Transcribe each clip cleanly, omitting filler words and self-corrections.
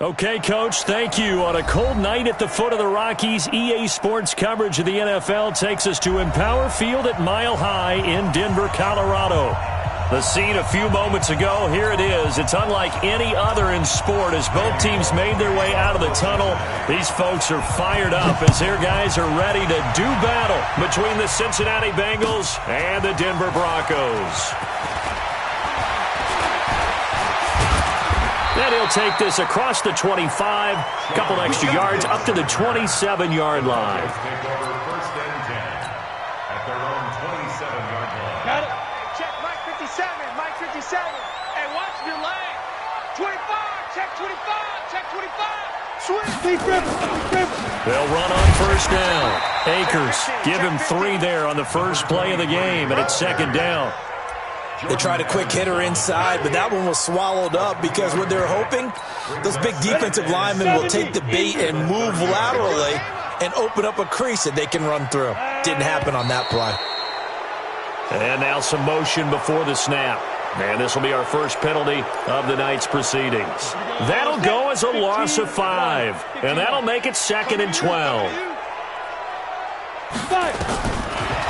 Okay, Coach, thank you. On a cold night at the foot of the Rockies, EA Sports coverage of the NFL takes us to Empower Field at Mile High in Denver, Colorado. The scene a few moments ago, here it is. It's unlike any other in sport as both teams made their way out of the tunnel. These folks are fired up as their guys are ready to do battle between the Cincinnati Bengals and the Denver Broncos. And he'll take this across the 25, a couple extra yards, up to the 27-yard line. First and 10 at their own 27-yard line. Got it. Check Mike 57, Mike 57. Hey, watch your lane. 25, check 25, check 25. Swing. Big grip, big grip. They'll run on first down. Akers, give him 3 there on the first play of the game, and it's second down. They tried a quick hitter inside, but that one was swallowed up because what they're hoping, those big defensive linemen will take the bait and move laterally and open up a crease that they can run through. Didn't happen on that play. And now some motion before the snap. And this will be our first penalty of the night's proceedings. That'll go as a loss of 5. And that'll make it second and 12.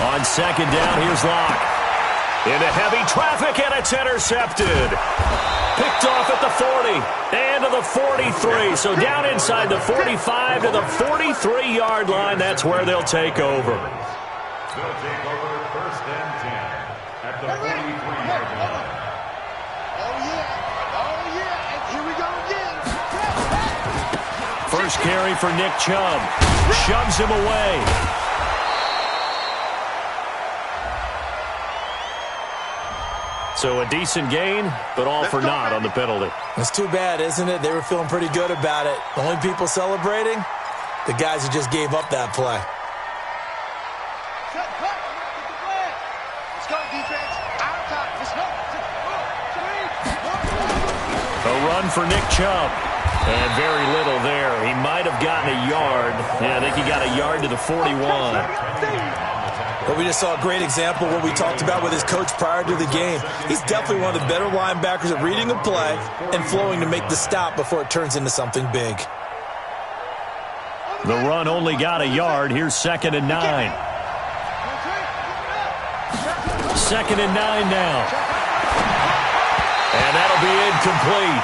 On second down, here's Locke. Into heavy traffic, and it's intercepted. Picked off at the 40 and to the 43. So down inside the 45 to the 43-yard line. That's where they'll take over. They'll take over first and 10 at the 43-yard line. Oh, yeah. And here we go again. First carry for Nick Chubb. Shoves him away. So a decent gain, but all for naught on the penalty. It's too bad, isn't it? They were feeling pretty good about it. The only people celebrating, the guys who just gave up that play. Let's go, defense. Out of time. Let's go. A run for Nick Chubb. And very little there. He might have gotten a yard. Yeah, I think he got a yard to the 41. But we just saw a great example of what we talked about with his coach prior to the game. He's definitely one of the better linebackers at reading a play and flowing to make the stop before it turns into something big. The run only got a yard. Here's second and 9. Second and 9 now. And that'll be incomplete.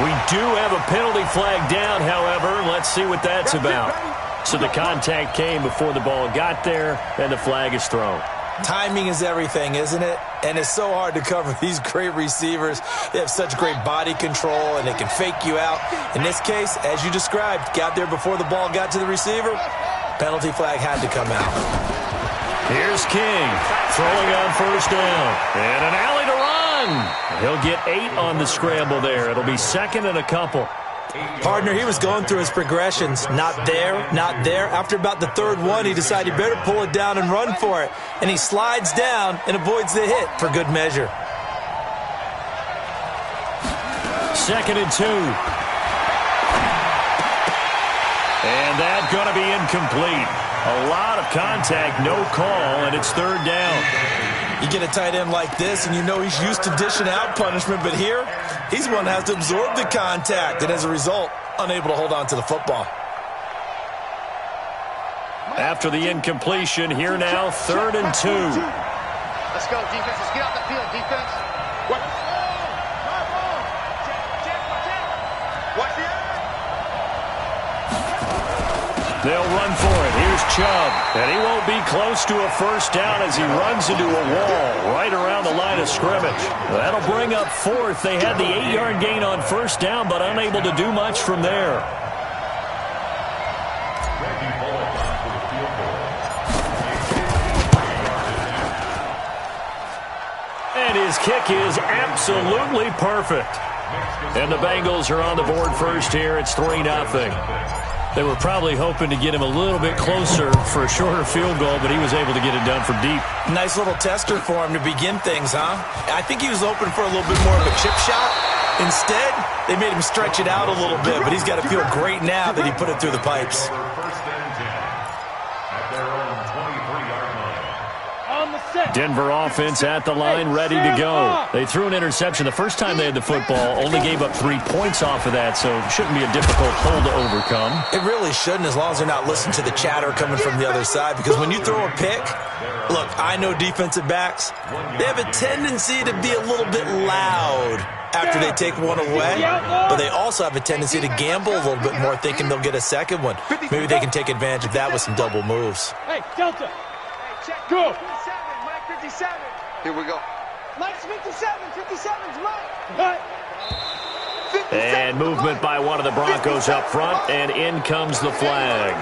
We do have a penalty flag down, however. Let's see what that's about. So the contact came before the ball got there, and the flag is thrown. Timing is everything, isn't it? And it's so hard to cover these great receivers. They have such great body control, and they can fake you out. In this case, as you described, got there before the ball got to the receiver. Penalty flag had to come out. Here's King throwing on first down. And an alley to run. He'll get 8 on the scramble there. It'll be second and a couple. Partner, he was going through his progressions. Not there, not there. After about the third one, he decided he better pull it down and run for it. And he slides down and avoids the hit for good measure. Second and 2. And that's going to be incomplete. A lot of contact, no call, and it's third down. You get a tight end like this, and you know he's used to dishing out punishment, but here, he's one that has to absorb the contact, and as a result, unable to hold on to the football. After the incompletion, here now, third and 2. Let's go, defense. Let's get off the field, defense. Watch the They'll run for it. Here's Chubb. And he won't be close to a first down as he runs into a wall right around the line of scrimmage. That'll bring up fourth. They had the 8-yard gain on first down, but unable to do much from there. And his kick is absolutely perfect. And the Bengals are on the board first here. It's 3-0. They were probably hoping to get him a little bit closer for a shorter field goal, but he was able to get it done from deep. Nice little tester for him to begin things, huh? I think he was hoping for a little bit more of a chip shot. Instead, they made him stretch it out a little bit, but he's got to feel great now that he put it through the pipes. First and 10 at their own 23-yard line. On the set. Denver offense at the line, ready to go. They threw an interception the first time they had the football, only gave up 3 points off of that, so it shouldn't be a difficult hole to overcome. It really shouldn't, as long as they're not listening to the chatter coming from the other side, because when you throw a pick, look, I know defensive backs, they have a tendency to be a little bit loud after they take one away, but they also have a tendency to gamble a little bit more, thinking they'll get a second one. Maybe they can take advantage of that with some double moves. Hey, Delta. Go. 57. Here we go. Mike's 57. 57's Mike. 57. And movement by one of the Broncos up front, and in comes the flag.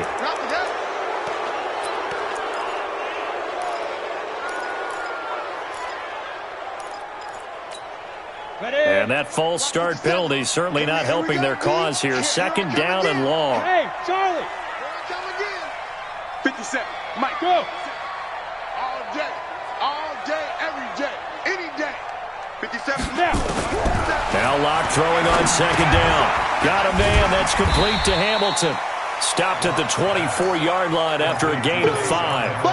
And that false start penalty certainly not helping their cause here. Second down and long. Hey, Charlie. 57. Mike, go. All day, every day, any day. 57 now. Now Locke throwing on second down. Got a man. That's complete to Hamilton. Stopped at the 24-yard line after a gain of 5.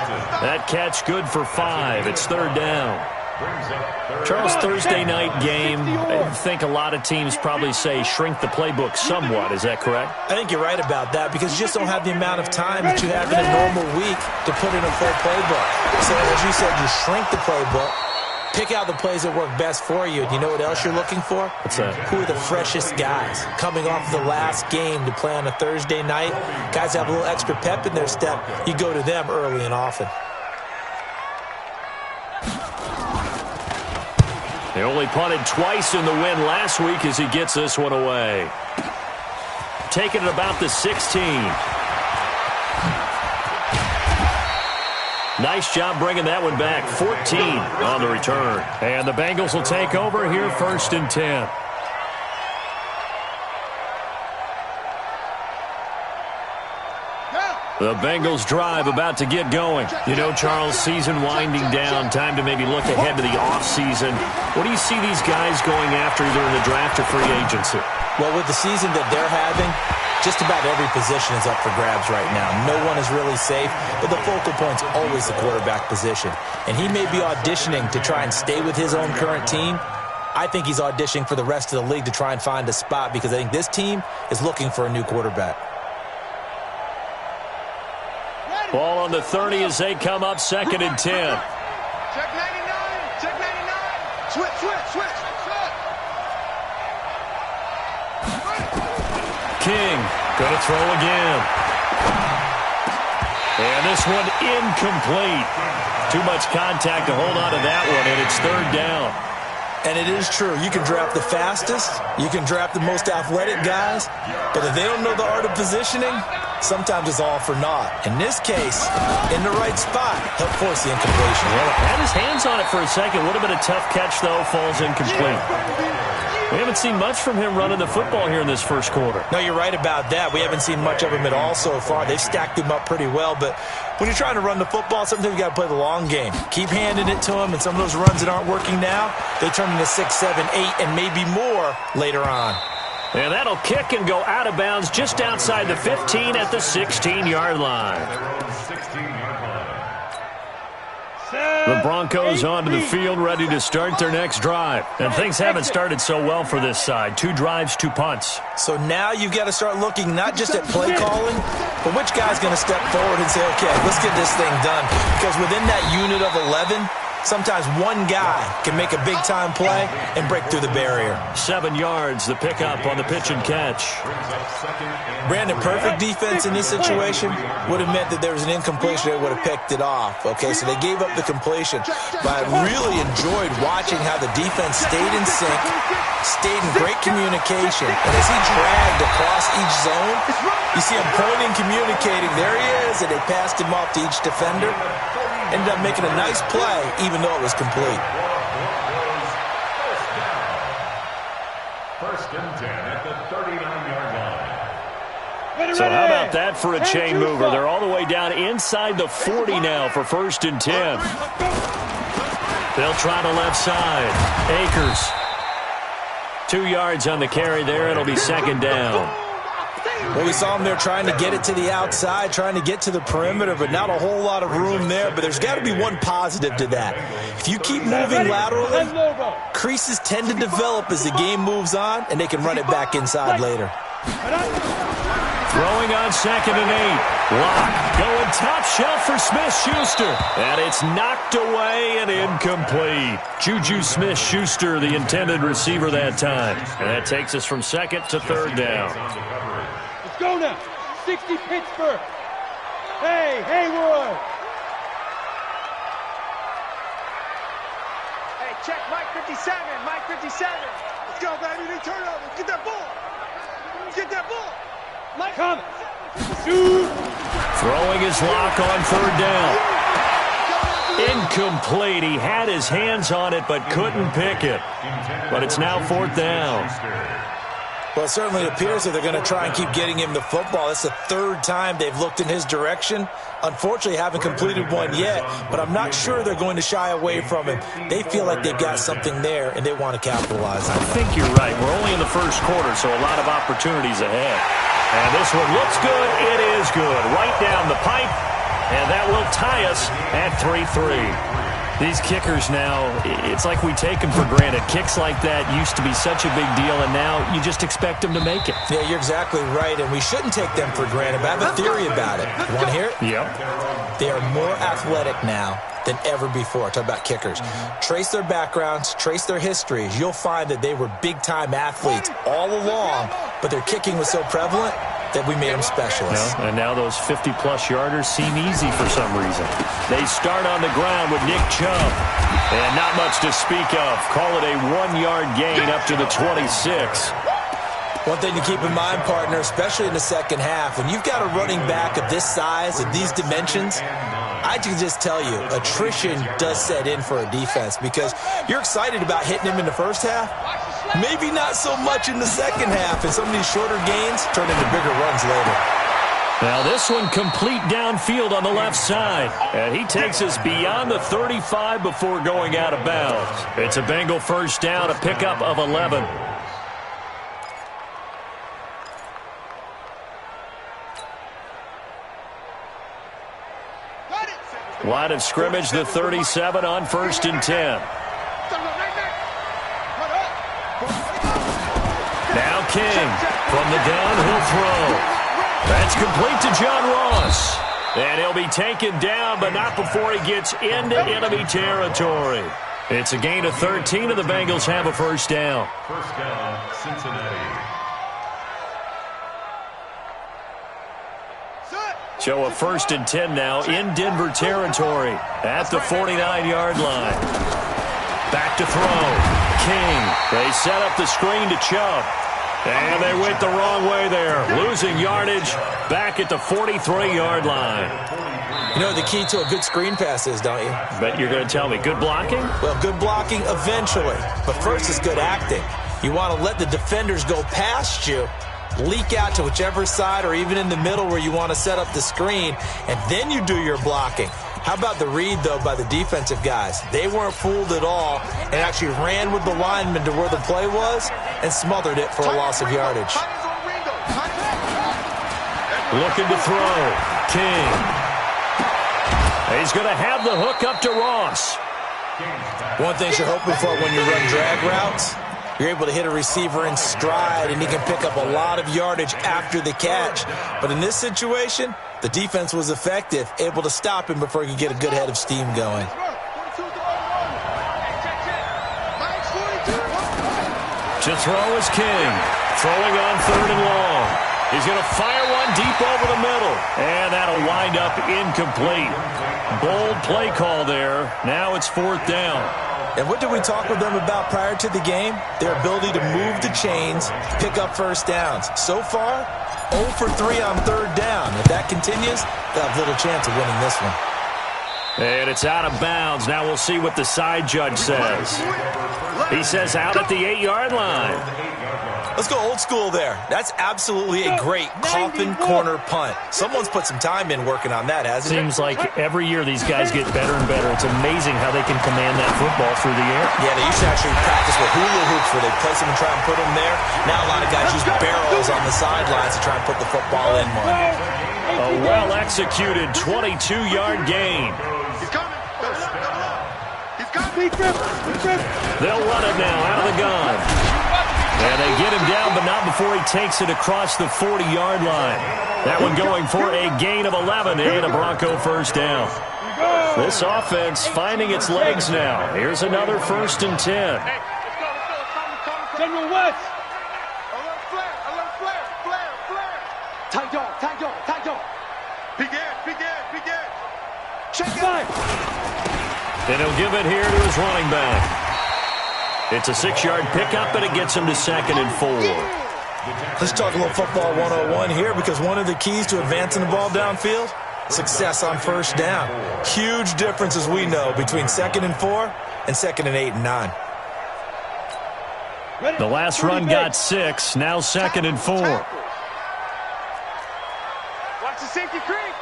That catch good for 5. It's third down. Charles, Thursday night game, I think a lot of teams probably say shrink the playbook somewhat. Is that correct? I think you're right about that, because you just don't have the amount of time that you have in a normal week to put in a full playbook. So as you said, you shrink the playbook, pick out the plays that work best for you. And you know what else you're looking for? What's that? Who are the freshest guys coming off the last game to play on a Thursday night? Guys have a little extra pep in their step. You go to them early and often. They only punted twice in the win last week as he gets this one away. Taking it about the 16. Nice job bringing that one back. 14 on the return. And the Bengals will take over here, 1st and 10. The Bengals drive about to get going. You know, Charles, season winding down. Time to maybe look ahead to the offseason. What do you see these guys going after either in the draft or free agency? Well, with the season that they're having, just about every position is up for grabs right now. No one is really safe, but the focal point's always the quarterback position. And he may be auditioning to try and stay with his own current team. I think he's auditioning for the rest of the league to try and find a spot, because I think this team is looking for a new quarterback. Ball on the 30 as they come up 2nd and 10. Check 99. Check 99. Switch. King going to throw again. And this one incomplete. Too much contact to hold on to that one, and it's 3rd down. And it is true. You can draft the fastest. You can draft the most athletic guys. But if they don't know the art of positioning, sometimes it's all for naught. In this case, in the right spot, he'll force the incompletion. Well, had his hands on it for a second. Would have been a tough catch, though. Falls incomplete. We haven't seen much from him running the football here in this first quarter. No, you're right about that. We haven't seen much of him at all so far. They've stacked him up pretty well. But when you're trying to run the football, sometimes you got to play the long game. Keep handing it to him, and some of those runs that aren't working now, they turn into 6, 7, 8, and maybe more later on. And that'll kick and go out of bounds just outside the 15 at the 16-yard line. The Broncos onto the field, ready to start their next drive. And things haven't started so well for this side. 2 drives, 2 punts. So now you've got to start looking not just at play calling, but which guy's going to step forward and say, okay, let's get this thing done. Because within that unit of 11, sometimes one guy can make a big-time play and break through the barrier. 7 yards, the pickup on the pitch and catch. Brandon, perfect defense in this situation would have meant that there was an incompletion that would have picked it off. Okay, so they gave up the completion. But I really enjoyed watching how the defense stayed in sync, stayed in great communication. And as he dragged across each zone, you see him pointing, communicating. There he is, and they passed him off to each defender. Ended up making a nice play, even though it was complete. 1st and 10 at the 39-yard line. So how about that for a chain mover? They're all the way down inside the 40 now for 1st and 10. They'll try the left side. Akers. 2 yards on the carry there. It'll be 2nd down. Well, we saw him there trying to get it to the outside, trying to get to the perimeter, but not a whole lot of room there. But there's got to be one positive to that. If you keep moving laterally, creases tend to develop as the game moves on, and they can run it back inside later. Throwing on 2nd and 8. Lock going top shelf for Smith-Schuster. And it's knocked away and incomplete. Juju Smith-Schuster, the intended receiver that time. And that takes us from 2nd to 3rd down. Let's go now. 60 Pittsburgh. Hey, Haywood. Hey, check Mike 57. Mike 57. Let's go, baby. They turn over. Get that ball. Get that ball. Mike. Come. Shoot. Throwing his lock on 3rd down. Incomplete. He had his hands on it but couldn't pick it. But it's now 4th down. Well, it certainly appears that they're going to try and keep getting him the football. It's the 3rd time they've looked in his direction. Unfortunately, haven't completed one yet, but I'm not sure they're going to shy away from him. They feel like they've got something there, and they want to capitalize on it. I think you're right. We're only in the 1st quarter, so a lot of opportunities ahead. And this one looks good. It is good. Right down the pipe, and that will tie us at 3-3. These kickers now, it's like we take them for granted. Kicks like that used to be such a big deal, and now you just expect them to make it. Yeah, you're exactly right, and we shouldn't take them for granted. But I have a theory about it. You want to hear it? Yep. They are more athletic now than ever before. Talk about kickers. Trace their backgrounds, trace their histories. You'll find that they were big-time athletes all along, but their kicking was so prevalent that we made them specialists. And now those 50-plus yarders seem easy for some reason. They start on the ground with Nick Chubb. And not much to speak of. Call it a 1-yard gain up to the 26. One thing to keep in mind, partner, especially in the second half, when you've got a running back of this size, of these dimensions, I can just tell you, attrition does set in for a defense because you're excited about hitting him in the first half. Maybe not so much in the second half, and some of these shorter gains turn into bigger runs later. Now this one complete downfield on the left side. And he takes us beyond the 35 before going out of bounds. It's a Bengal 1st down, a pickup of 11. Line of scrimmage, the 37 on 1st and 10. Now King from the downhill throw. That's complete to John Ross. And he'll be taken down, but not before he gets into enemy territory. It's a gain of 13, and the Bengals have a 1st down. 1st down, Cincinnati. So a 1st and 10 now in Denver territory at the 49-yard line. Back to throw. King. They set up the screen to Chubb. And they went the wrong way there. Losing yardage back at the 43-yard line. You know what the key to a good screen pass is, don't you? Bet you're going to tell me. Good blocking? Well, good blocking eventually. But first is good acting. You want to let the defenders go past you, leak out to whichever side or even in the middle where you want to set up the screen, and then you do your blocking. How about the read, though, by the defensive guys? They weren't fooled at all and actually ran with the lineman to where the play was and smothered it for a loss of yardage. Looking to throw. King. He's going to have the hook up to Ross. One thing you're hoping for when you run drag routes, you're able to hit a receiver in stride, and he can pick up a lot of yardage after the catch. But in this situation, the defense was effective, able to stop him before he could get a good head of steam going. To throw is King. Throwing on 3rd and long. He's going to fire one deep over the middle. And that'll wind up incomplete. Bold play call there. Now it's 4th down. And what did we talk with them about prior to the game? Their ability to move the chains, pick up 1st downs. So far, 0 for 3 on 3rd down. If that continues, they'll have little chance of winning this one. And it's out of bounds. Now we'll see what the side judge says. He says out at the 8-yard line. Let's go old school there. That's absolutely a great coffin corner punt. Someone's put some time in working on that, hasn't it? Seems like every year these guys get better and better. It's amazing how they can command that football through the air. Yeah, they used to actually practice with hula hoops where they place them and try and put them there. Now a lot of guys use barrels on the sidelines to try and put the football in one. A well-executed 22-yard gain. He's coming. Double up. He's coming. They'll run it now out of the gun. And they get him down, but not before he takes it across the 40-yard line. That one going for a gain of 11 and a Bronco first down. This offense finding its legs now. Here's another 1st and 10. General West. Alert flare. Tight dog. Begin. Check it. And he'll give it here to his running back. It's a 6-yard pickup, and it gets him to 2nd and 4. Let's talk a little football 101 here, because one of the keys to advancing the ball downfield, success on 1st down. Huge difference, as we know, between 2nd and 4 and 2nd and 8 and 9. The last run got 6, now 2nd and 4. Watch the safety creep.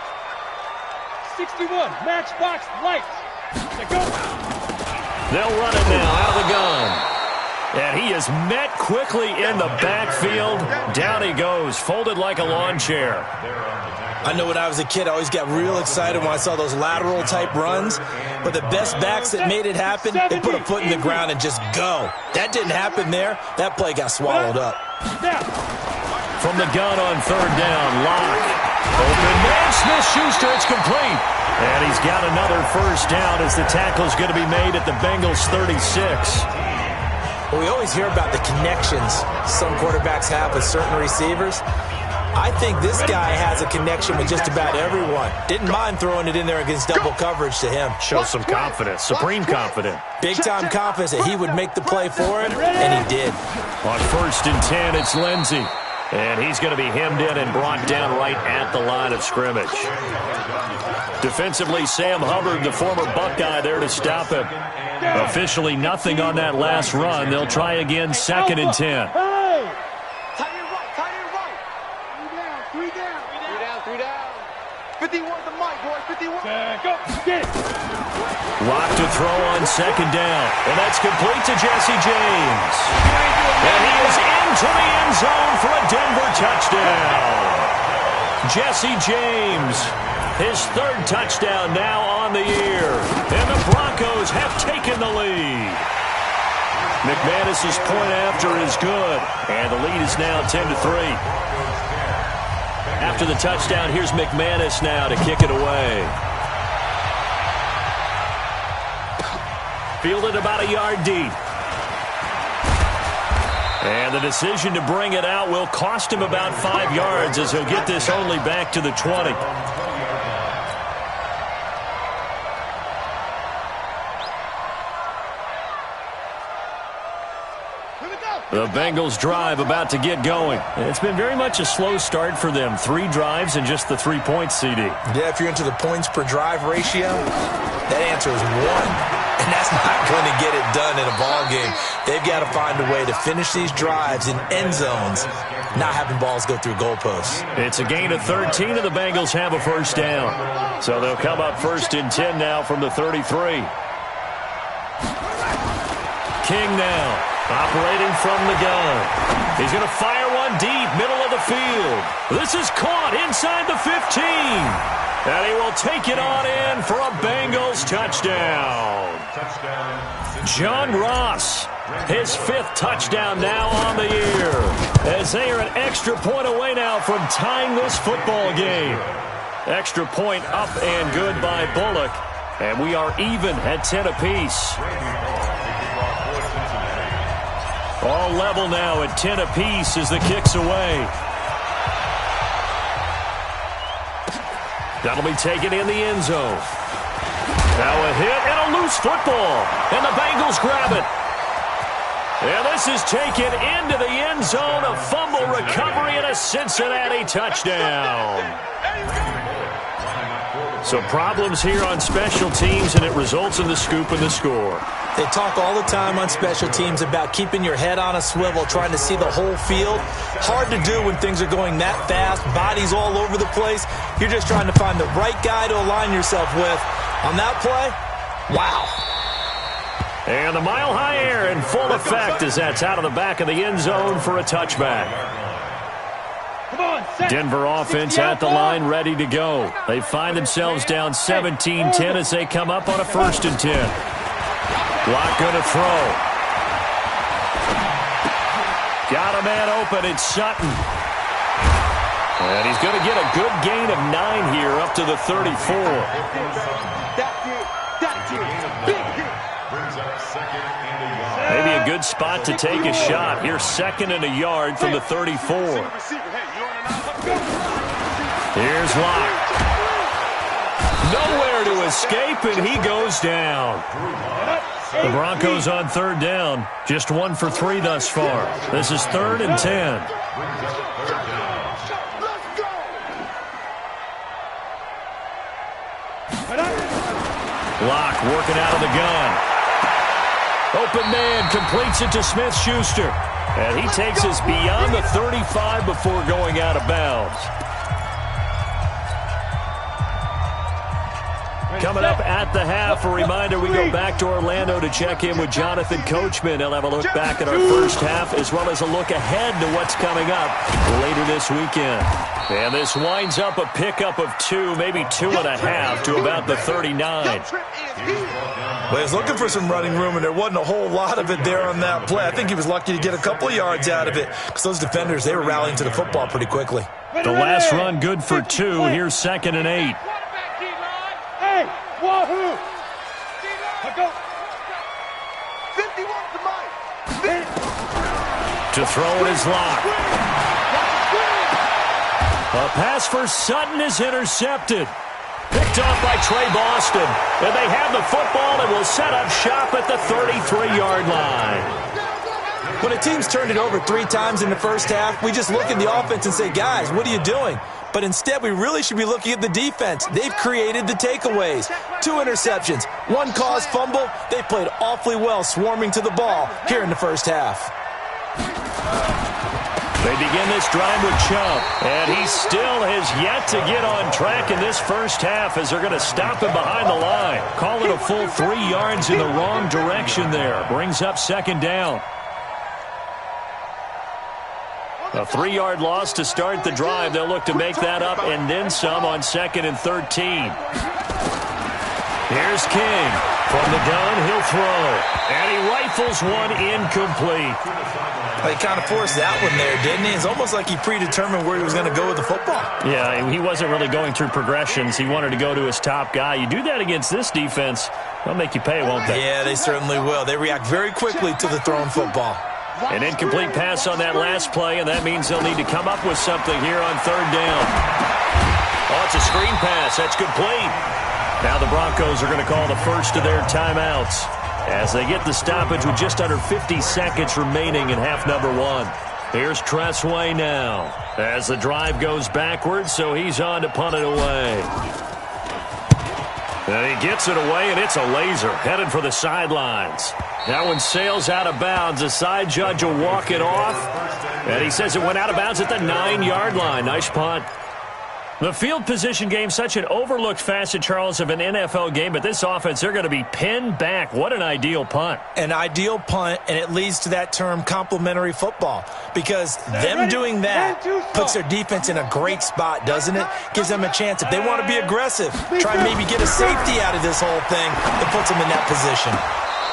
61, matchbox light. Go. They'll run it now out of the gun. And he is met quickly in the backfield. Down he goes, folded like a lawn chair. I know when I was a kid, I always got real excited when I saw those lateral-type runs. But the best backs that made it happen, they put a foot in the ground and just go. That didn't happen there. That play got swallowed up. From the gun on 3rd down, Locke. Open man, Smith-Schuster, it's complete. And he's got another 1st down as the tackle's going to be made at the Bengals' 36. Well, we always hear about the connections some quarterbacks have with certain receivers. I think this guy has a connection with just about everyone. Didn't mind throwing it in there against double coverage to him. Shows some confidence, supreme confidence. Big-time confidence that he would make the play for him, and he did. On 1st and 10, it's Lindsey. And he's going to be hemmed in and brought down right at the line of scrimmage. Defensively, Sam Hubbard, the former Buckeye, there to stop him. Officially nothing on that last run. They'll try again, 2nd and 10. Hey! Tight end right. 3 down. 51 the mic, boy. 51. Go. Get it. Lock to throw on 2nd down. And that's complete to Jesse James. And he is into the end zone for a Denver touchdown. Jesse James, his 3rd touchdown now on the year. And the Broncos have taken the lead. McManus's point after is good. And the lead is now 10-3. After the touchdown, here's McManus now to kick it away. Fielded about a yard deep. And the decision to bring it out will cost him about 5 yards as he'll get this only back to the 20. The Bengals drive about to get going. It's been very much a slow start for them. 3 drives and just the 3 points, CD. Yeah, if you're into the points per drive ratio, that answer is 1. And that's not going to get it done in a ball game. They've got to find a way to finish these drives in end zones, not having balls go through goalposts. It's a gain of 13, and the Bengals have a 1st down. So they'll come up 1st and 10 now from the 33. King now, operating from the gun. He's going to fire one deep, middle of the field. This is caught inside the 15. And he will take it on in for a Bengals touchdown. John Ross, his 5th touchdown now on the year. As they are an extra point away now from tying this football game. Extra point up and good by Bullock. And we are even at 10 apiece. All level now at 10 apiece as the kick's away. That'll be taken in the end zone. Now a hit and a loose football. And the Bengals grab it. And this is taken into the end zone. A fumble recovery and a Cincinnati touchdown. So problems here on special teams, and it results in the scoop and the score. They talk all the time on special teams about keeping your head on a swivel, trying to see the whole field. Hard to do when things are going that fast, bodies all over the place. You're just trying to find the right guy to align yourself with. On that play, wow. And the mile-high air in full effect as that's out of the back of the end zone for a touchback. Denver offense at the line, ready to go. They find themselves down 17-10 as they come up on a 1st and 10. Block going to throw. Got a man open. It's Sutton. And he's going to get a good gain of 9 here up to the 34. Maybe a good spot to take a shot. Here's 2nd and a yard from the 34. Here's Locke. Nowhere to escape, and he goes down. The Broncos on 3rd down. Just 1 for 3 thus far. This is 3rd and 10. Locke working out of the gun. Open man completes it to Smith-Schuster. And he takes us beyond the 35 before going out of bounds. Coming up at the half, a reminder, we go back to Orlando to check in with Jonathan Coachman. He'll have a look back at our first half as well as a look ahead to what's coming up later this weekend. And this winds up a pickup of 2, maybe 2.5 to about the 39. Well, he was looking for some running room, and there wasn't a whole lot of it there on that play. I think he was lucky to get a couple of yards out of it because those defenders, they were rallying to the football pretty quickly. The last run good for 2. Here's 2nd and 8. Wahoo! To throw it is Locke. A pass for Sutton is intercepted. Picked off by Trey Boston. And they have the football and will set up shop at the 33-yard line. When a team's turned it over 3 times in the first half, we just look at the offense and say, guys, what are you doing? But instead, we really should be looking at the defense. They've created the takeaways. 2 interceptions, 1 caused fumble. They played awfully well swarming to the ball here in the first half. They begin this drive with Chubb, and he still has yet to get on track in this first half as they're going to stop him behind the line. Call it a full 3 yards in the wrong direction there. Brings up 2nd down. A 3-yard loss to start the drive. They'll look to make that up and then some on 2nd and 13. Here's King. From the gun, he'll throw. And he rifles one incomplete. He kind of forced that one there, didn't he? It's almost like he predetermined where he was going to go with the football. Yeah, he wasn't really going through progressions. He wanted to go to his top guy. You do that against this defense, they'll make you pay, won't they? Yeah, they certainly will. They react very quickly to the thrown football. An incomplete pass on that last play, and that means they'll need to come up with something here on 3rd down. Oh, it's a screen pass. That's complete. Now the Broncos are going to call the first of their timeouts as they get the stoppage with just under 50 seconds remaining in half number 1. Here's Tressway now as the drive goes backwards, so he's on to punt it away. And he gets it away, and it's a laser headed for the sidelines. That one sails out of bounds. The side judge will walk it off, and he says it went out of bounds at the 9-yard line. Nice punt. The field position game, such an overlooked facet, Charles, of an NFL game, but this offense, they're going to be pinned back. What an ideal punt. An ideal punt, and it leads to that term complementary football, because them doing that puts their defense in a great spot, doesn't it? Gives them a chance. If they want to be aggressive, try and maybe get a safety out of this whole thing, it puts them in that position.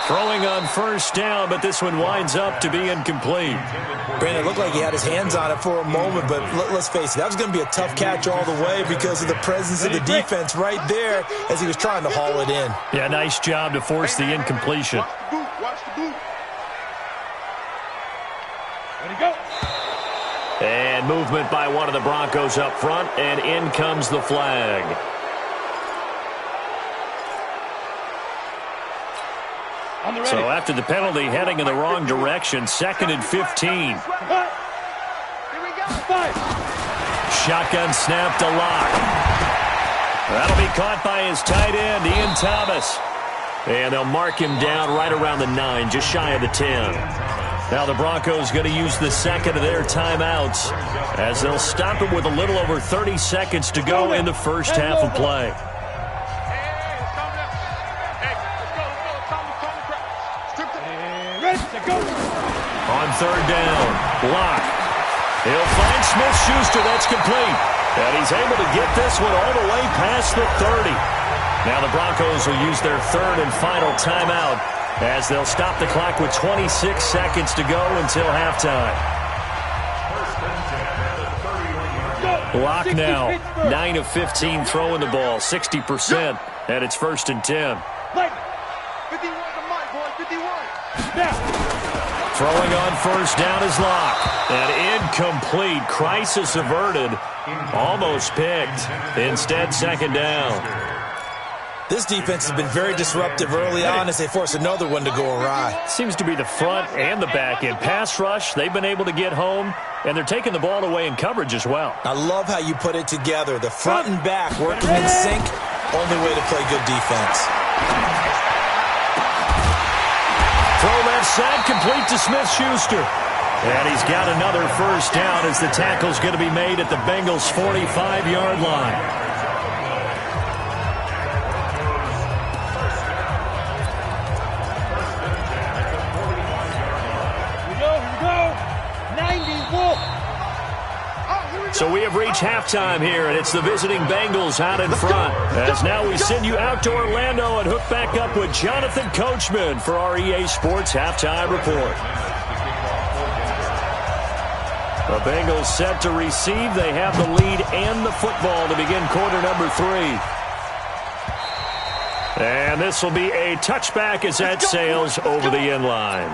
Throwing on 1st down, but this one winds up to be incomplete. Brandon, it looked like he had his hands on it for a moment, but let's face it, that was going to be a tough catch all the way because of the presence of the defense right there as he was trying to haul it in. Yeah, nice job to force the incompletion. Watch the boot. Ready, go. And movement by one of the Broncos up front, and in comes the flag. So after the penalty, heading in the wrong direction, 2nd and 15. Here we go. 5. Shotgun snap to Locke. That'll be caught by his tight end, Ian Thomas. And they'll mark him down right around the 9, just shy of the 10. Now the Broncos going to use the second of their timeouts as they'll stop it with a little over 30 seconds to go in the first half of play. On third down, block. He'll find Smith-Schuster. That's complete. And he's able to get this one all the way past the 30. Now the Broncos will use their third and final timeout as they'll stop the clock with 26 seconds to go until halftime. Block now. 9 of 15 throwing the ball, 60%, and it's 1st and 10. 51 to Mike, boy, 51. Throwing on first down is Locke. And incomplete. Crisis averted. Almost picked. Instead, second down. This defense has been very disruptive early on as they force another one to go awry. Seems to be the front and the back end. Pass rush, they've been able to get home, and they're taking the ball away in coverage as well. I love how you put it together. The front and back working in sync. Only way to play good defense. Throw left side, complete to Smith-Schuster. And he's got another first down as the tackle's going to be made at the Bengals' 45-yard line. So we have reached halftime here, and it's the visiting Bengals out in front. As now we send you out to Orlando and hook back up with Jonathan Coachman for our EA Sports Halftime Report. The Bengals set to receive. They have the lead and the football to begin quarter number 3. And this will be a touchback as that sails over the end line.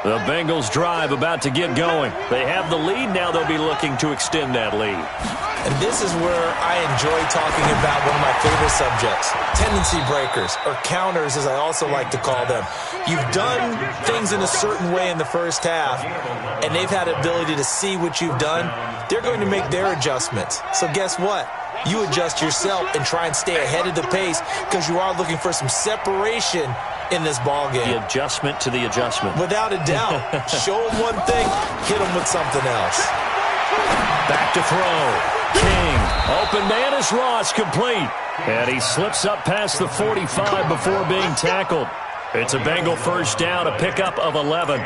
The Bengals drive about to get going. They have the lead. Now they'll be looking to extend that lead. And this is where I enjoy talking about one of my favorite subjects, tendency breakers, or counters as I also like to call them. You've done things in a certain way in the first half, and they've had the ability to see what you've done. They're going to make their adjustments. So guess what? You adjust yourself and try and stay ahead of the pace because you are looking for some separation in this ball game. The adjustment to the adjustment. Without a doubt. Show them one thing, hit them with something else. Back to throw. King. Open man is Ross, complete. And he slips up past the 45 before being tackled. It's a Bengal first down, a pickup of 11.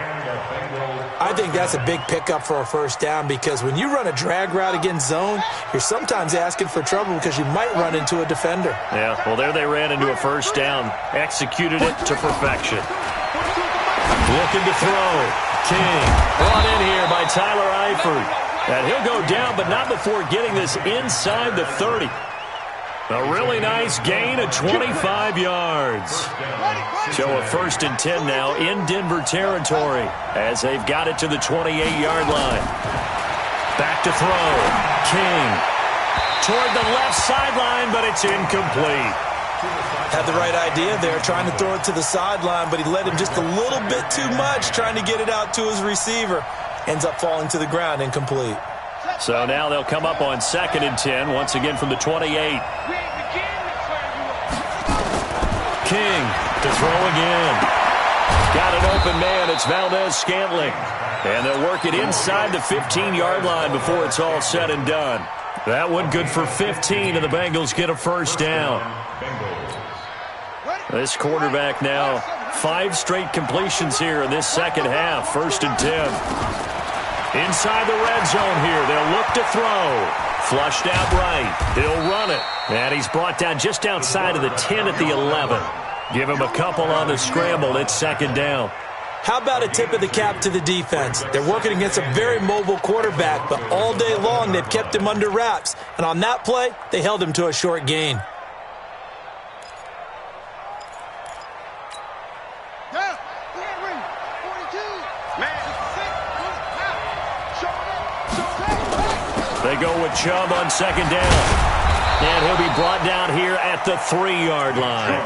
I think that's a big pickup for a first down because when you run a drag route against zone, you're sometimes asking for trouble because you might run into a defender. Yeah, well, there they ran into a first down. Executed it to perfection. Looking to throw. King. Brought in here by Tyler Eifert. And he'll go down, but not before getting this inside the 30. A really nice gain of 25 yards. So a 1st and 10 now in Denver territory as they've got it to the 28-yard line. Back to throw. King. Toward the left sideline, but it's incomplete. Had the right idea there, trying to throw it to the sideline, but he led him just a little bit too much, trying to get it out to his receiver. Ends up falling to the ground, incomplete. So now they'll come up on 2nd and 10, once again from the 28. King to throw again. Got an open man. It's Valdez-Scantling. And they'll work it inside the 15-yard line before it's all said and done. That one good for 15, and the Bengals get a first down. This quarterback now, 5 straight completions here in this second half. 1st and 10. Inside the red zone here. They'll look to throw. Flushed out right. He'll run it. And he's brought down just outside of the 10 at the 11. Give him a couple on the scramble. It's 2nd down. How about a tip of the cap to the defense? They're working against a very mobile quarterback, but all day long they've kept him under wraps. And on that play, they held him to a short gain. They go with Chubb on 2nd down. And he'll be brought down here at the 3-yard line.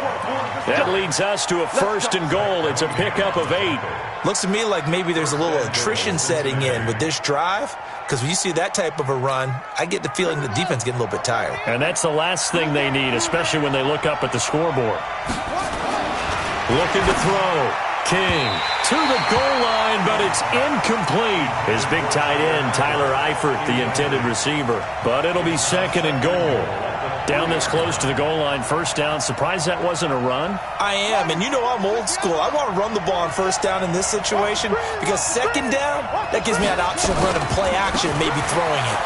That leads us to a 1st and goal. It's a pickup of 8. Looks to me like maybe there's a little attrition setting in with this drive, because when you see that type of a run, I get the feeling the defense getting a little bit tired. And that's the last thing they need, especially when they look up at the scoreboard. Looking to throw. King to the goal line, but it's incomplete. His big tight end, Tyler Eifert, the intended receiver. But it'll be 2nd and goal. Down this close to the goal line, 1st down. Surprised that wasn't a run? I am, and you know I'm old school. I want to run the ball on 1st down in this situation because 2nd down, that gives me an option of running play action and maybe throwing it.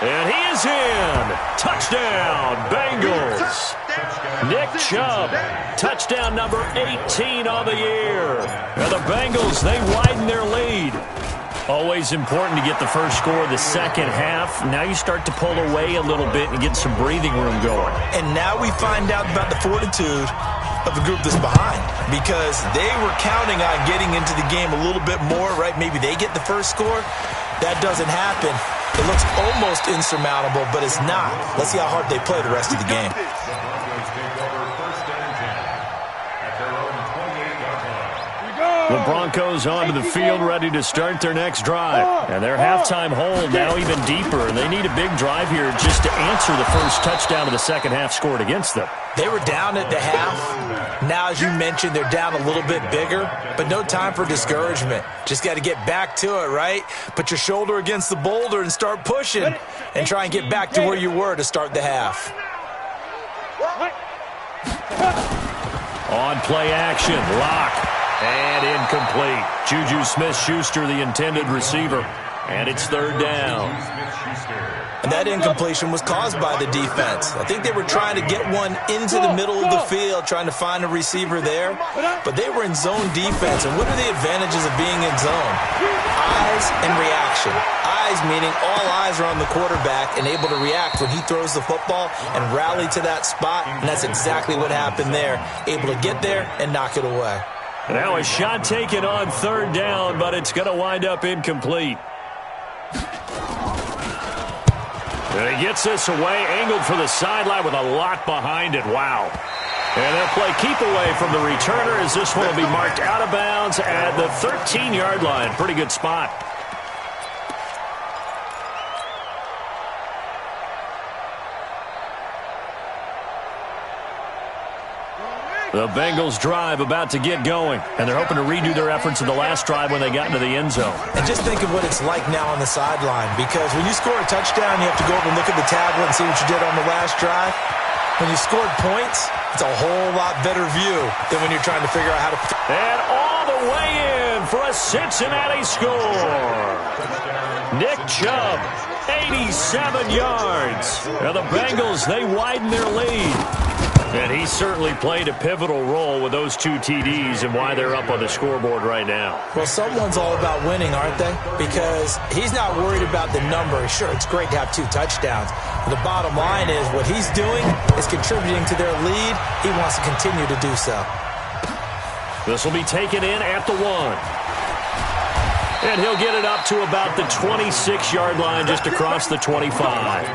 And he is in. Touchdown, Bengals. Nick Chubb, touchdown number 18 on the year. And the Bengals, they widen their lead. Always important to get the first score of the second half. Now you start to pull away a little bit and get some breathing room going. And now we find out about the fortitude of the group that's behind, because they were counting on getting into the game a little bit more, right? Maybe they get the first score. That doesn't happen. It looks almost insurmountable, but it's not. Let's see how hard they play the rest of the game. The Broncos onto the field, ready to start their next drive. And their halftime hold now even deeper. They need a big drive here just to answer the first touchdown of the second half scored against them. They were down at the half. Now, as you mentioned, they're down a little bit bigger, but no time for discouragement. Just got to get back to it, right? Put your shoulder against the boulder and start pushing and try and get back to where you were to start the half. On play action, lock. And incomplete. Juju Smith-Schuster, the intended receiver. And it's 3rd down. And that incompletion was caused by the defense. I think they were trying to get one into the middle of the field, trying to find a receiver there. But they were in zone defense. And what are the advantages of being in zone? Eyes and reaction. Eyes meaning all eyes are on the quarterback and able to react when he throws the football and rally to that spot. And that's exactly what happened there. Able to get there and knock it away. Now a shot taken on 3rd down, but it's going to wind up incomplete. And he gets this away, angled for the sideline with a lot behind it. Wow. And they'll play keep away from the returner as this one will be marked out of bounds at the 13-yard line. Pretty good spot. The Bengals drive about to get going, and they're hoping to redo their efforts in the last drive when they got into the end zone. And just think of what it's like now on the sideline, because when you score a touchdown, you have to go over and look at the tablet and see what you did on the last drive. When you scored points, it's a whole lot better view than when you're trying to figure out how to... And all the way in for a Cincinnati score. Nick Chubb, 87 yards. Now the Bengals, they widen their lead. And he certainly played a pivotal role with those 2 TDs and why they're up on the scoreboard right now. Well, someone's all about winning, aren't they? Because he's not worried about the number. Sure, it's great to have 2 touchdowns. But the bottom line is what he's doing is contributing to their lead. He wants to continue to do so. This will be taken in at the 1. And he'll get it up to about the 26-yard line just across the 25.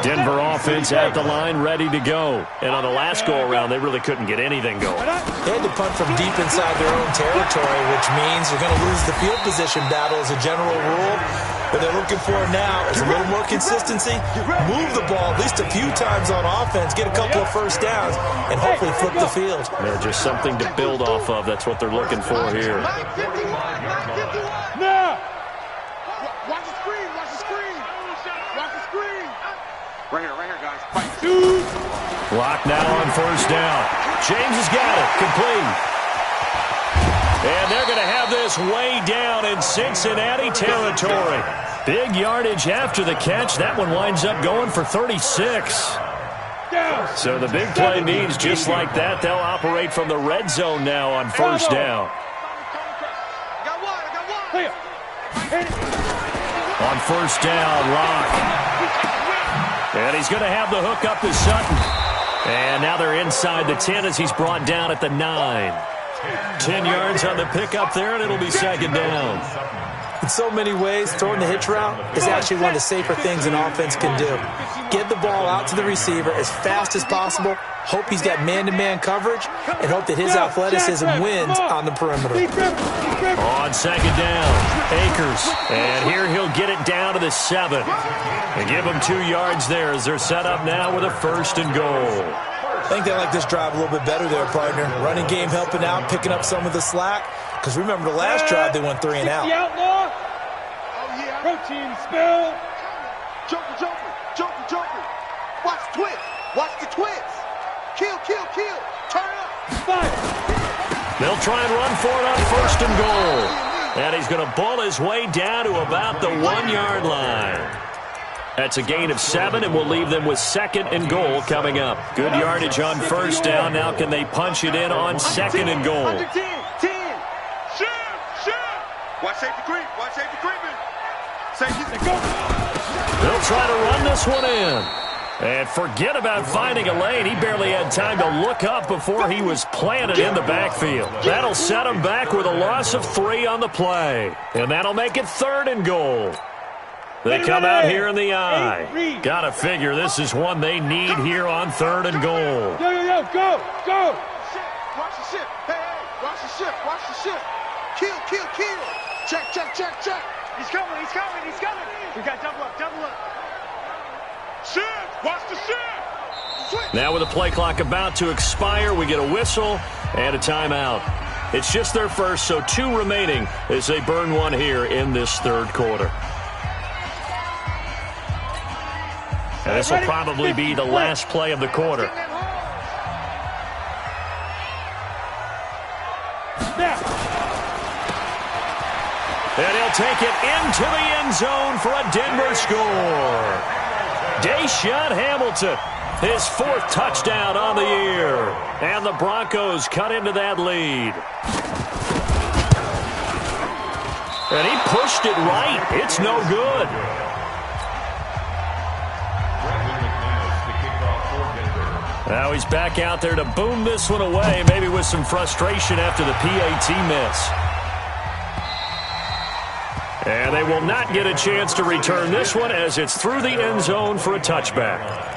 Denver offense at the line, ready to go. And on the last go-around, they really couldn't get anything going. They had to punt from deep inside their own territory, which means they're going to lose the field position battle as a general rule. What they're looking for now is a little more consistency, move the ball at least a few times on offense, get a couple of first downs, and hopefully flip the field. Yeah, just something to build off of. That's what they're looking for here. No! Watch the screen, watch the screen. Watch the screen. Right here, guys. Fight. Clock now on 1st down. James has got it. Complete. And they're going to have this way down in Cincinnati territory. Big yardage after the catch. That one winds up going for 36. So the big play means just like that, they'll operate from the red zone now on 1st down. On 1st down, Lock. And he's going to have the hook up to Sutton. And now they're inside the 10 as he's brought down at the 9. 10 yards on the pickup there, and it'll be 2nd down. In so many ways, throwing the hitch route is actually one of the safer things an offense can do. Get the ball out to the receiver as fast as possible, hope he's got man-to-man coverage, and hope that his athleticism wins on the perimeter. On second down, Akers. And here he'll get it down to the 7. And give them 2 yards there as they're set up now with a 1st and goal. I think they like this drive a little bit better there, partner. Running game helping out, picking up some of the slack. Because remember the last drive, they went 3 and out. Outlaw. Oh, yeah. Protein spill. Joker, Joker, Joker, Joker. Watch the twist. Watch the twist. Kill, kill, kill. Turn up. Fire. They'll try and run for it on 1st and goal. And he's going to bull his way down to about the 1-yard line. That's a gain of 7, and we'll leave them with 2nd and goal coming up. Good yardage on 1st down. Now can they punch it in on 2nd and goal? Under 10. Watch safety creep. Watch safety creeping. Safety. Go. They'll try to run this one in. And forget about finding a lane. He barely had time to look up before he was planted in the backfield. That'll set him back with a loss of 3 on the play. And that'll make it 3rd and goal. They come out here in the eye. Gotta figure this is one they need here on 3rd and goal. Yo, go. Watch the ship. Hey, watch the ship. Watch the ship. Kill, kill, kill. Check. He's coming. We got double up. Ship. Watch the ship. Switch. Now with the play clock about to expire, we get a whistle and a timeout. It's just their first, so 2 remaining as they burn one here in this 3rd quarter. And this will probably be the last play of the quarter. And he'll take it into the end zone for a Denver score. Deshaun Hamilton, his 4th touchdown on the year. And the Broncos cut into that lead. And he pushed it right. It's no good. Now he's back out there to boom this one away, maybe with some frustration after the PAT miss. And they will not get a chance to return this one as it's through the end zone for a touchback.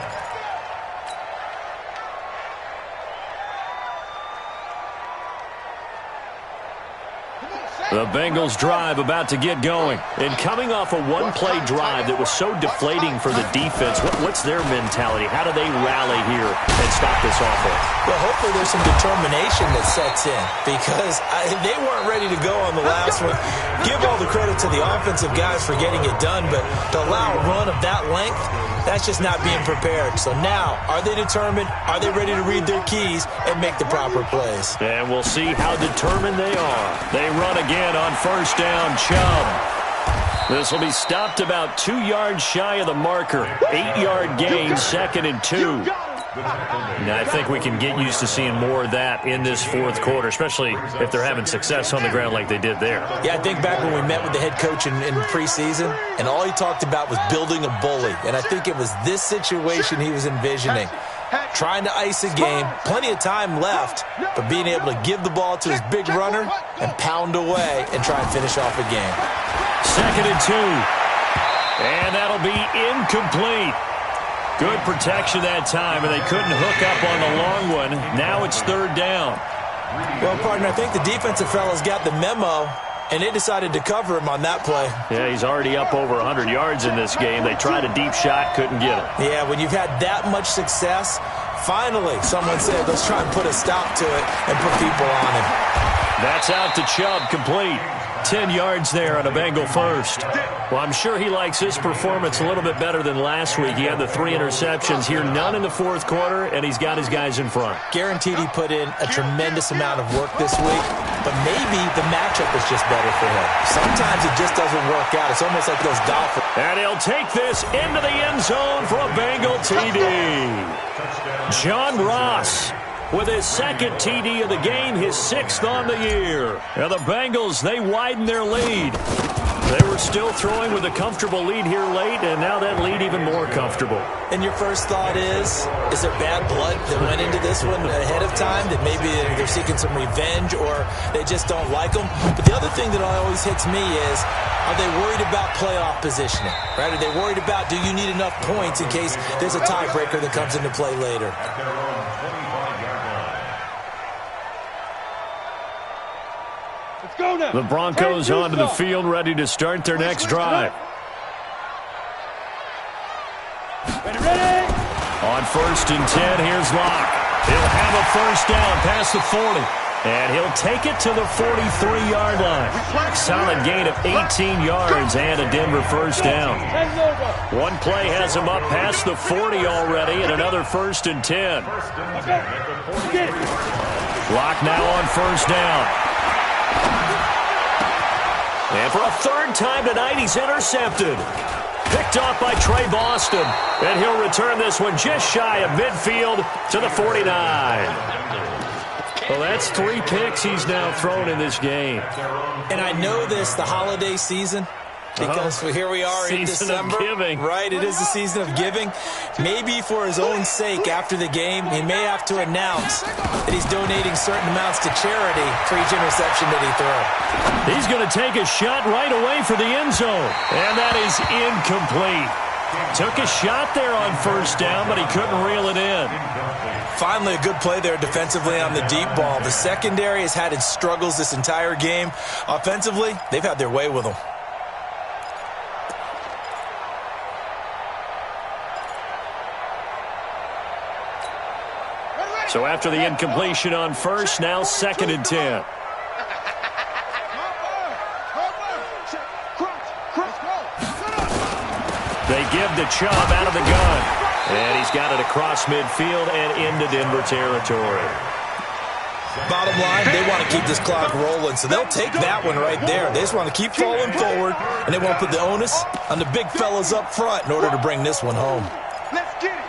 The Bengals drive about to get going. And coming off a one-play drive that was so deflating for the defense, what's their mentality? How do they rally here and stop this offense? Well, hopefully there's some determination that sets in because they weren't ready to go on the last one. Give all the credit to the offensive guys for getting it done, but to allow a run of that length, that's just not being prepared. So now, are they determined? Are they ready to read their keys and make the proper plays? And we'll see how determined they are. They run again on 1st down, Chubb. This will be stopped about 2 yards shy of the marker. 8-yard gain, 2nd and 2. Now, I think we can get used to seeing more of that in this 4th quarter, especially if they're having success on the ground like they did there. Yeah, I think back when we met with the head coach in preseason, and all he talked about was building a bully. And I think it was this situation he was envisioning. Trying to ice a game, plenty of time left, but being able to give the ball to his big runner and pound away and try and finish off a game. 2nd and 2. And that'll be incomplete. Good protection that time, and they couldn't hook up on the long one. Now it's 3rd down. Well, partner, I think the defensive fellas got the memo, and they decided to cover him on that play. Yeah, he's already up over 100 yards in this game. They tried a deep shot, couldn't get it. Yeah, when you've had that much success, finally someone said, let's try and put a stop to it and put people on him. That's out to Chubb, complete. 10 yards there on a Bengal first. Well, I'm sure he likes this performance a little bit better than last week. He had the 3 interceptions here, none in the 4th quarter, and he's got his guys in front. Guaranteed he put in a tremendous amount of work this week, but maybe the matchup is just better for him. Sometimes it just doesn't work out. It's almost like those Dolphins. And he'll take this into the end zone for a Bengal TD. John Ross with his 2nd TD of the game, his 6th on the year. And the Bengals, they widen their lead. They were still throwing with a comfortable lead here late, and now that lead even more comfortable. And your first thought is there bad blood that went into this one ahead of time, that maybe they're seeking some revenge or they just don't like them? But the other thing that always hits me is, are they worried about playoff positioning? Right? Are they worried about, do you need enough points in case there's a tiebreaker that comes into play later? Go now. The Broncos onto the field, ready to start their next drive. Ready. On 1st and 10, here's Locke. He'll have a first down past the 40. And he'll take it to the 43-yard line. Solid gain of 18 yards and a Denver first down. One play has him up past the 40 already, and another 1st and 10. Locke now on first down. And for a third time tonight, he's intercepted. Picked off by Trey Boston. And he'll return this one just shy of midfield to the 49. Well, that's 3 picks he's now thrown in this game. And I know this, the holiday season, because here we are in December. Season of giving. Right, it is the season of giving. Maybe for his own sake, after the game, he may have to announce that he's donating certain amounts to charity for each interception that he throws. He's going to take a shot right away for the end zone. And that is incomplete. Took a shot there on first down, but he couldn't reel it in. Finally, a good play there defensively on the deep ball. The secondary has had its struggles this entire game. Offensively, they've had their way with them. So after the incompletion on first, now 2nd and 10. They give the Chubb out of the gun. And he's got it across midfield and into Denver territory. Bottom line, they want to keep this clock rolling, so they'll take that one right there. They just want to keep falling forward, and they want to put the onus on the big fellas up front in order to bring this one home. Let's get it.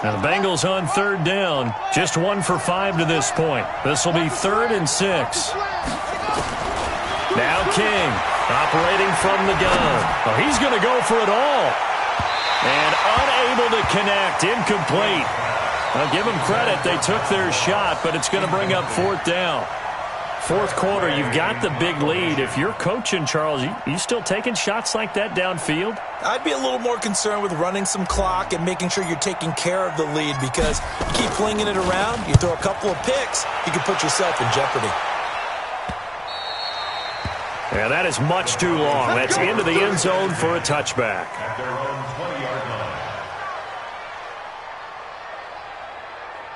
Now the Bengals on 3rd down. Just 1 for 5 to this point. This will be 3rd and 6. Now King operating from the gun. Oh, he's going to go for it all. And unable to connect. Incomplete. I'll give them credit. They took their shot, but it's going to bring up 4th down. 4th quarter, you've got the big lead. If you're coaching, Charles, you still taking shots like that downfield? I'd be a little more concerned with running some clock and making sure you're taking care of the lead, because you keep flinging it around, you throw a couple of picks, you can put yourself in jeopardy. Yeah, that is much too long. That's into the end zone for a touchback. At their own 20-yard line.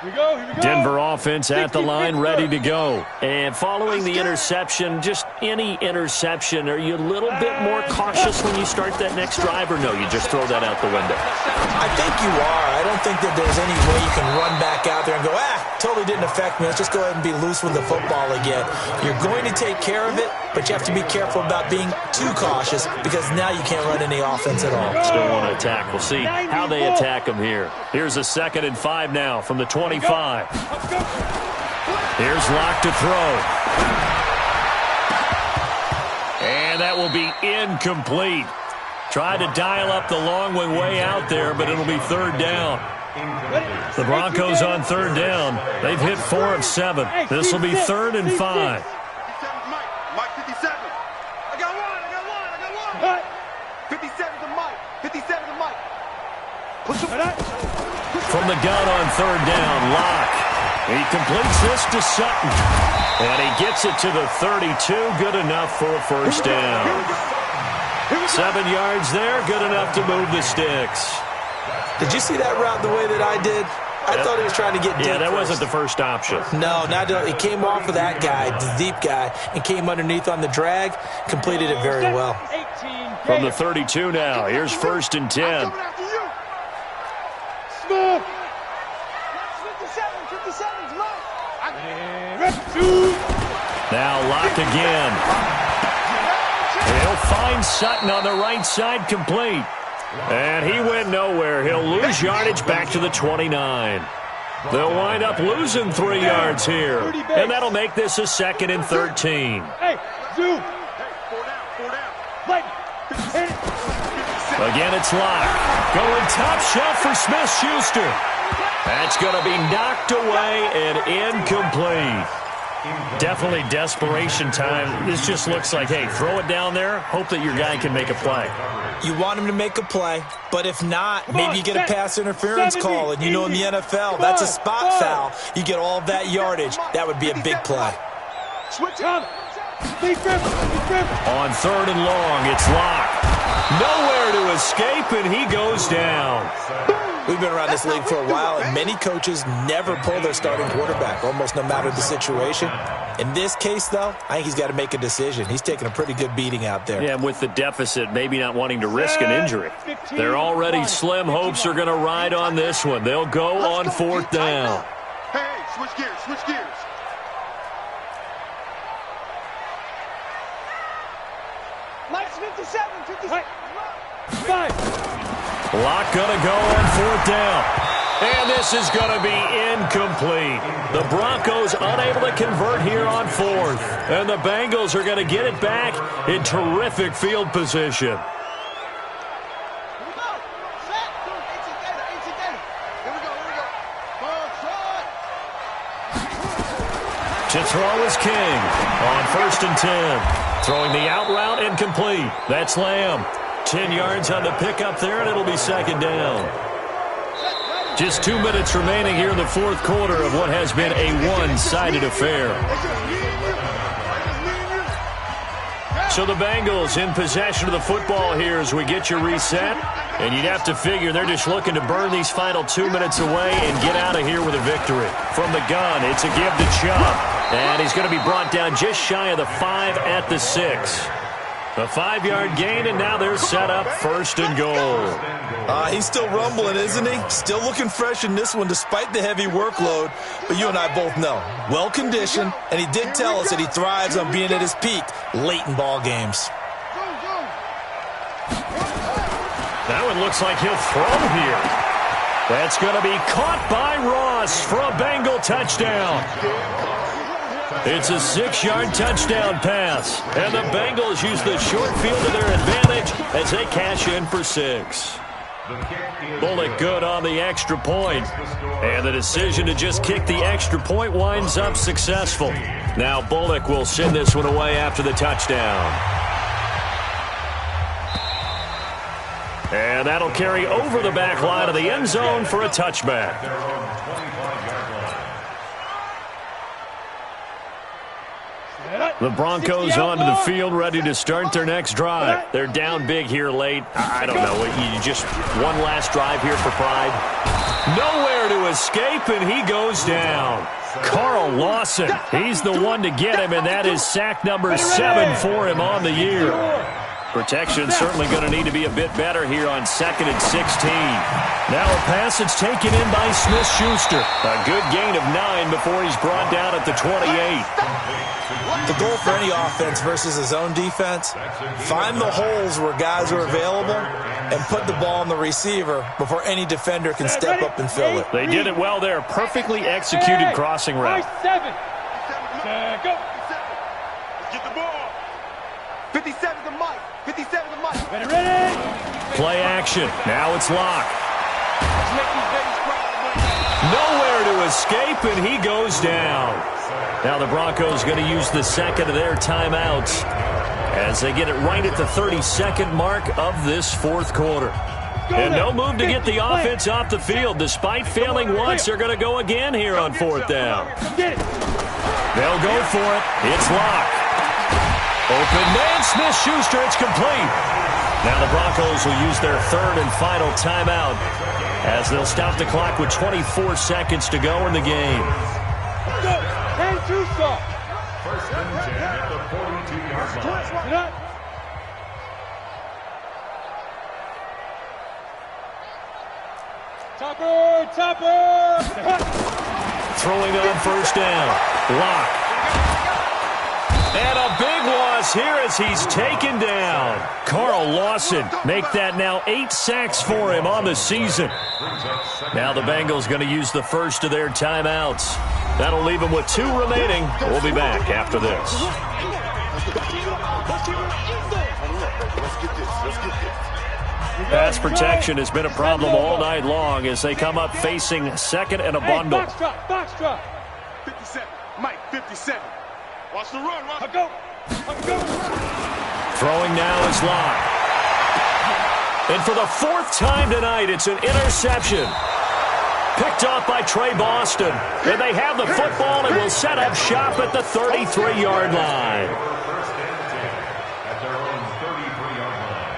Here we go. Denver offense at the line, ready to go. And following the interception, just any interception, are you a little bit more cautious when you start that next drive, or no, you just throw that out the window? I think you are. I don't think that there's any way you can run back out there and go, totally didn't affect me. Let's just go ahead and be loose with the football again. You're going to take care of it, but you have to be careful about being too cautious, because now you can't run any offense at all. Still want to attack. We'll see how they attack them here. Here's a 2nd and 5 now from the 25. Here's Locke to throw. And that will be incomplete. Tried to dial up the long one way out there, but it'll be 3rd down. The Broncos on 3rd down. They've hit 4 of 7. This will be 3rd and 5. Mike 57. I got one. 57 to Mike. 57 to Mike. Push him. From the gun on 3rd down, Locke. He completes this to Sutton. And he gets it to the 32. Good enough for a first down. 7 yards there. Good enough to move the sticks. Did you see that route the way that I did? I thought he was trying to get deep. Yeah, that wasn't the first option. No, he came off of that guy, the deep guy, and came underneath on the drag, completed it very well. From the 32 now, here's 1st and 10. Smith. 57 to Mike. Now Locke again. He'll find Sutton on the right side, complete. And he went nowhere. He'll lose yardage back to the 29. They'll wind up losing 3 yards here. And that'll make this a 2nd and 13. Hey, Zoo. Again, it's Locke. Going top shelf for Smith-Schuster. That's going to be knocked away and incomplete. Definitely desperation time. This just looks like, hey, throw it down there, hope that your guy can make a play. You want him to make a play, but if not, maybe you get a pass interference call, and you know in the NFL, that's a spot foul. You get all of that yardage. That would be a big play. On 3rd and long, it's Locke. Nowhere to escape, and he goes down. We've been around this league for a while, and many coaches never pull their starting quarterback, almost no matter the situation. In this case, though, I think he's got to make a decision. He's taking a pretty good beating out there. Yeah, and with the deficit, maybe not wanting to risk an injury. They're already slim hopes are going to ride on this one. They'll go on 4th down. Hey, switch gears, switch gears. Mike's 57, 57. 5. Locke going to go on 4th down. And this is going to be incomplete. The Broncos unable to convert here on 4th. And the Bengals are going to get it back in terrific field position. To throw is King on 1st and 10. Throwing the out route incomplete. That's Lamb. 10 yards on the pickup there, and it'll be 2nd down. Just 2 minutes remaining here in the 4th quarter of what has been a one-sided affair. So the Bengals in possession of the football here as we get you reset. And you'd have to figure they're just looking to burn these final 2 minutes away and get out of here with a victory. From the gun, it's a give to Chubb. And he's going to be brought down just shy of the 5 at the 6. A 5-yard gain, and now they're set up 1st and goal. He's still rumbling, isn't he? Still looking fresh in this one despite the heavy workload. But you and I both know, well-conditioned, and he did tell us that he thrives on being at his peak late in ball games. That one looks like he'll throw here. That's going to be caught by Ross for a Bengal touchdown. It's a 6-yard touchdown pass. And the Bengals use the short field to their advantage as they cash in for 6. Bullock good on the extra point. And the decision to just kick the extra point winds up successful. Now Bullock will send this one away after the touchdown. And that'll carry over the back line of the end zone for a touchback. The Broncos onto the field, ready to start their next drive. They're down big here late. I don't know. You just one last drive here for pride. Nowhere to escape, and he goes down. Carl Lawson, he's the one to get him, and that is sack number 7 for him on the year. Protection certainly going to need to be a bit better here on 2nd and 16. Now a pass that's taken in by Smith-Schuster. A good gain of 9 before he's brought down at the 28. The goal for any offense versus his own defense, find the holes where guys are available and put the ball on the receiver before any defender can step up and fill it. They did it well there. Perfectly executed crossing route. 7. Go. Get the ball. 57 to Mike. 57 to Mike. Ready. Play action. Now it's Locke. Nowhere to escape, and he goes down. Now the Broncos going to use the second of their timeouts as they get it right at the 32nd mark of this 4th quarter. And no move to get the offense off the field. Despite failing once, they're going to go again here on 4th down. They'll go for it. It's Locke. Open man, Smith-Schuster, it's complete. Now the Broncos will use their 3rd and final timeout as they'll stop the clock with 24 seconds to go in the game. First and 10 at the 42-yard line. Topper! Throwing on 1st down. Locke. And a big loss here as he's taken down. Carl Lawson make that now 8 sacks for him on the season. Now the Bengals going to use the first of their timeouts. That'll leave them with 2 remaining. We'll be back after this. Pass protection has been a problem all night long as they come up facing second and a bundle. Box drop. 57. Mike, 57. Watch the run. Watch. Go. Throwing now is Locke. And for the 4th time tonight, it's an interception. Picked off by Trey Boston. And they have the football and will set up shop at the 33-yard line. First and 10 at their own 33-yard line.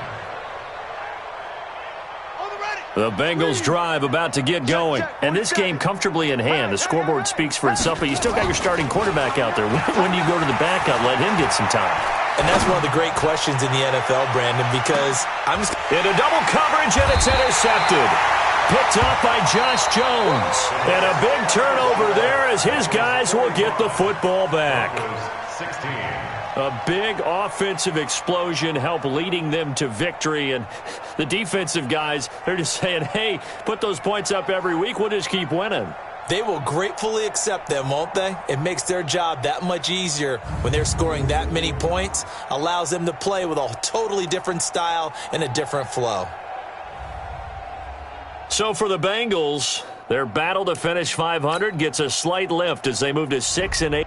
The Bengals drive about to get going. And this game comfortably in hand. The scoreboard speaks for itself, but you still got your starting quarterback out there. When do you go to the backup, let him get some time? And that's one of the great questions in the NFL, Brandon, because into double coverage, and it's intercepted. Picked up by Josh Jones. And a big turnover there as his guys will get the football back. 16. A big offensive explosion helped leading them to victory. And the defensive guys, they're just saying, hey, put those points up every week. We'll just keep winning. They will gratefully accept them, won't they? It makes their job that much easier when they're scoring that many points. Allows them to play with a totally different style and a different flow. So for the Bengals, their battle to finish 500 gets a slight lift as they move to 6-8.